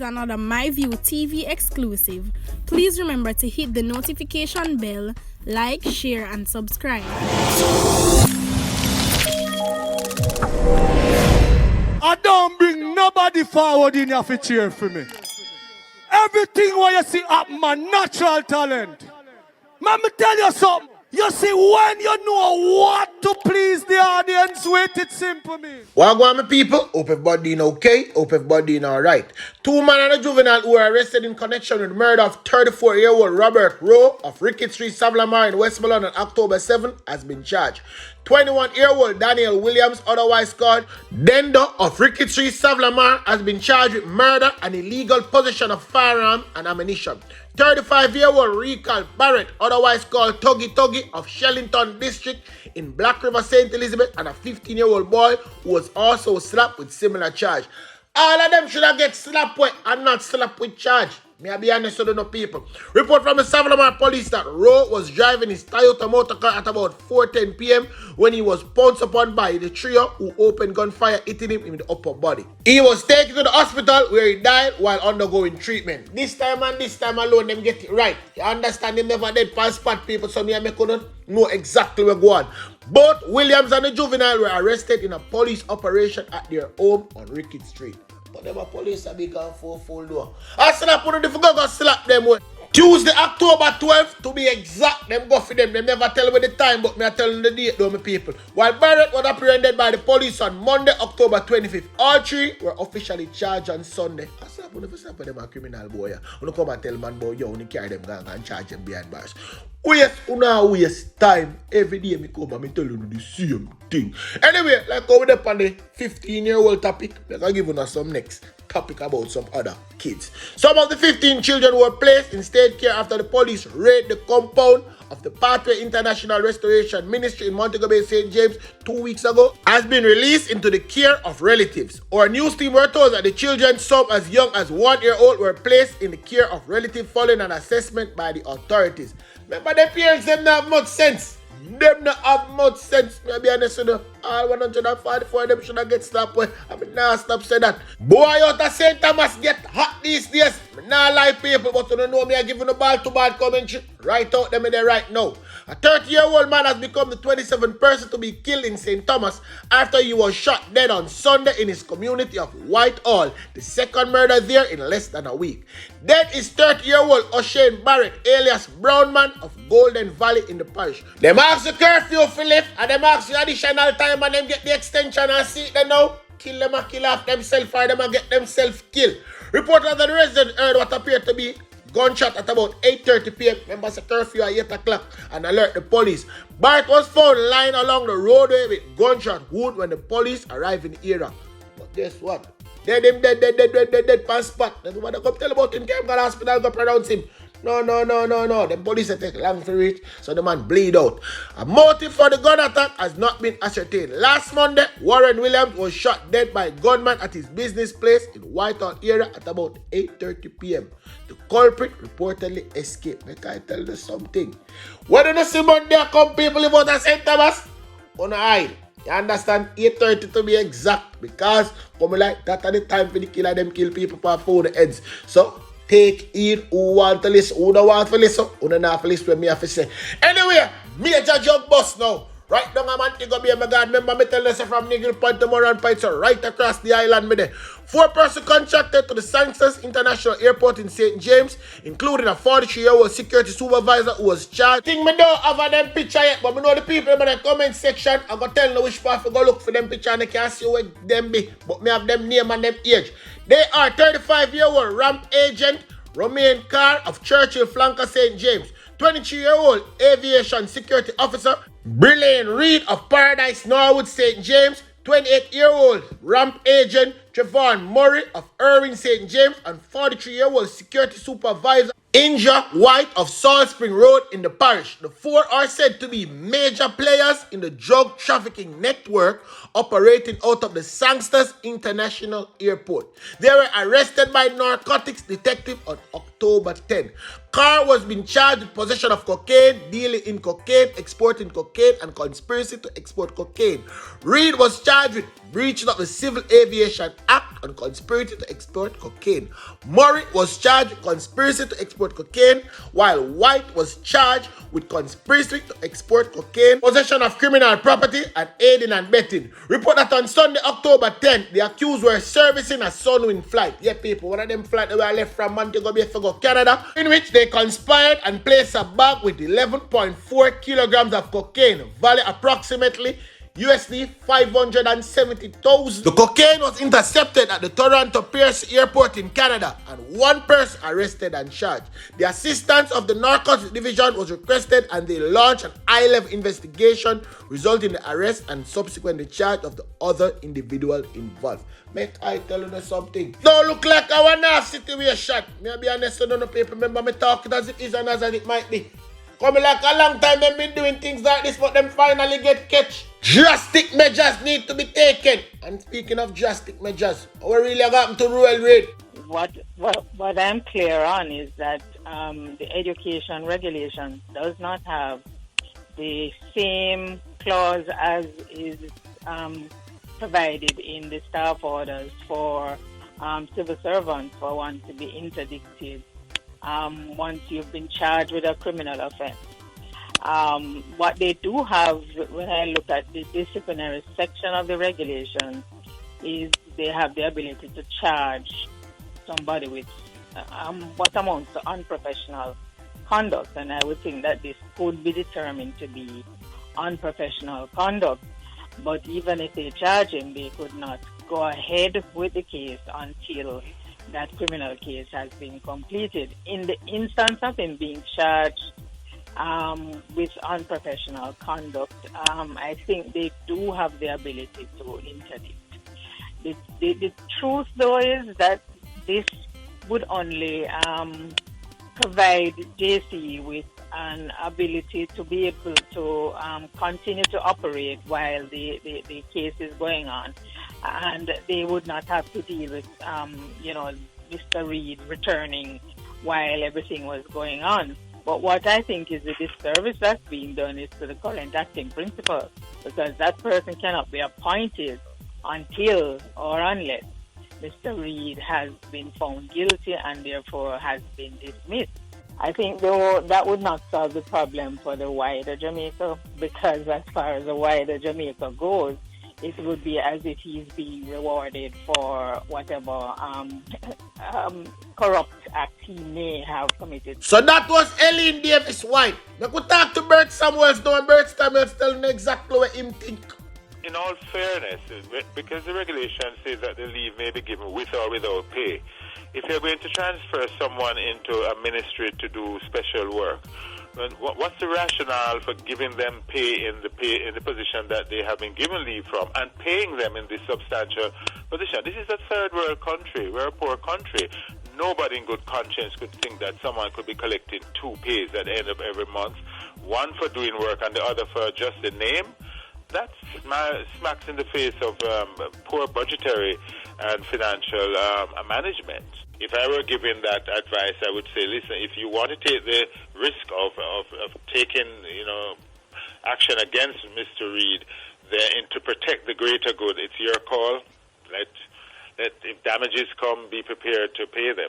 is another MyView TV exclusive. Please remember to hit the notification bell, like, share, and subscribe. I don't bring nobody forward in your cheer for me. Everything what you see up, my natural talent. Let me tell you something. You see, when you know what to please the audience with, it's simple, me. Wagwan, my people. Hope everybody doing okay. Hope everybody doing alright. Two men and a juvenile who were arrested in connection with the murder of 34-year-old Robert Rowe of Rickett Street, Savlamar in Westmoreland on October 7 has been charged. 21-year-old Daniel Williams, otherwise called Dendo of Rickett Street, Savlamar, has been charged with murder and illegal possession of firearm and ammunition. 35-year-old Recall Barrett, otherwise called Tuggy of Shellington District in Black River, St. Elizabeth, and a 15-year-old boy who was also slapped with similar charge. All of them should have get slapped with and not slapped with charge. May I be honest with the people. Report from the Savlamar police that Rowe was driving his Toyota motor car at about 4:10 p.m. when he was pounced upon by the trio who opened gunfire, hitting him in the upper body. He was taken to the hospital where he died while undergoing treatment. This time and this time alone, them get it right. You understand, them never dead past spot people, so me and me couldn't know exactly where go on. Both Williams and the juvenile were arrested in a police operation at their home on Rickett Street. But them a police a big and full door. I said I put on the go slap them way. Tuesday, October 12th, to be exact, them go for them. They never tell me the time, but me I tell them the date, though, my people. While Barrett was apprehended by the police on Monday, October 25th, all three were officially charged on Sunday. I said I put them a criminal boy. When come and tell man boy, yo, when carry them gang and charge them behind bars. Waste time. Every day me come and me tell you the same thing. Anyway, like over there on the 15-year-old topic, like I give you some next topic about some other kids. Some of the 15 children were placed in state care after the police raided the compound of the Pathway International Restoration Ministry in Montego Bay, St. James 2 weeks ago, has been released into the care of relatives. Our news team were told that the children, some as young as 1 year old, were placed in the care of relatives following an assessment by the authorities. Remember, their parents, them not have much sense. Them not have much sense. Me be honest with you. All 144 of them should have get stopped with. I mean, nah, stop say that. Boy out of St. Thomas get hot these days. Me nah lie people, but you don't know me I giving the ball to bad commentary. Right out them in there right now. A 30-year-old man has become the 27th person to be killed in St. Thomas after he was shot dead on Sunday in his community of Whitehall. The second murder there in less than a week. Dead is 30-year-old Oshane Barrett, alias Brownman of Golden Valley in the parish. Them ask the curfew for lift and them ask the additional time and them get the extension and see it then now. Kill them and kill off themselves or them and get themselves killed. Reporters that the resident heard what appeared to be gunshot at about 8:30 p.m. Members of curfew at 8 o'clock and alert the police. Barrett was found lying along the roadway with gunshot wound when the police arrived in the area. But guess what? Dead past spot. That's what they come tell about him. Came to the hospital, go pronounce him. No. The police take long for it, so the man bleed out. A motive for the gun attack has not been ascertained. Last Monday, Warren Williams was shot dead by a gunman at his business place in Whitehall area at about 8:30 p.m. The culprit reportedly escaped. Make I tell you something. When you see Monday come people live out of St. Thomas, on a hide. You understand? 8:30 to be exact, because come like that at the time for the killer them kill people for phone heads. So take it who want to listen, who don't want to listen, who don't have to listen when me have to say. Anyway, major jug bus now. Right down a Montego Bay, my God. Remember me tell you from Nigel Point to Moran Point, so right across the island me there. 4-person contracted to the Sanctus International Airport in St. James, including a 43-year-old security supervisor who was charged. Think me don't have them picture yet, but me know the people in the comment section. I'm going to tell you which part to go look for them picture and they can't see where them be. But me have them name and them age. They are 35-year-old ramp agent Romain Carr of Churchill Flanker, St. James. 23-year-old aviation security officer Brilliant Reed of Paradise Norwood, St. James. 28-year-old ramp agent Trevon Murray of Irving, St. James, and 43-year-old security supervisor Inja White of Salt Spring Road in the parish. The four are said to be major players in the drug trafficking network operating out of the Sanctus International Airport. They were arrested by narcotics detective on October 10. Carr was being charged with possession of cocaine, dealing in cocaine, exporting cocaine, and conspiracy to export cocaine. Reed was charged with breaching of the Civil Aviation Act and conspiracy to export cocaine. Murray was charged with conspiracy to export cocaine, while White was charged with conspiracy to export cocaine, possession of criminal property, and aiding and abetting. Report that on Sunday, October 10th, the accused were servicing a Sunwing flight. Yeah, people, one of them flights that were left from Montego Bay to go Canada, in which they conspired and placed a bag with 11.4 kilograms of cocaine, valued approximately USD 570,000. The cocaine was intercepted at the Toronto Pearce Airport in Canada, and one person arrested and charged. The assistance of the Narcotics Division was requested, and they launched an high-level investigation, resulting in the arrest and subsequent discharge of the other individual involved. Mate, I tell you something. Don't look like our nasty situation. Me be honest, I don't know people remember me talking as it is and as it might be. Come like a long time they've been doing things like this, but them finally get catch. Drastic measures need to be taken. And speaking of drastic measures, what really happened to rural Reed? What I'm clear on is that the education regulation does not have the same clause as is provided in the staff orders for civil servants for one to be interdicted once you've been charged with a criminal offense. What they do have, when I look at the disciplinary section of the regulation, is they have the ability to charge somebody with what amounts to unprofessional conduct, and I would think that this could be determined to be unprofessional conduct. But even if they charge him, they could not go ahead with the case until that criminal case has been completed. In the instance of him being charged with unprofessional conduct, I think they do have the ability to interdict. The truth, though, is that this would only provide JC with an ability to be able to continue to operate while the case is going on, and they would not have to deal with Mr. Reed returning while everything was going on. But what I think is the disservice that's being done is to the current acting principal, because that person cannot be appointed until or unless Mr. Reed has been found guilty and therefore has been dismissed. I think though that would not solve the problem for the wider Jamaica, because as far as the wider Jamaica goes, it would be as if he's being rewarded for whatever corrupt act he may have committed. So that was Eileen Davis White. We could talk to Bert Samuels now, and Bert Samuels telling exactly what him think. In all fairness, because the regulation says that the leave may be given with or without pay, if you're going to transfer someone into a ministry to do special work, then what's the rationale for giving them pay in the position that they have been given leave from, and paying them in this substantial position? This is a third world country. We're a poor country. Nobody in good conscience could think that someone could be collecting two pays at the end of every month, one for doing work and the other for just the name. That smacks in the face of poor budgetary and financial management. If I were given that advice, I would say, listen, if you want to take the risk of taking, action against Mr. Reed, then to protect the greater good, it's your call. Let if damages come, be prepared to pay them.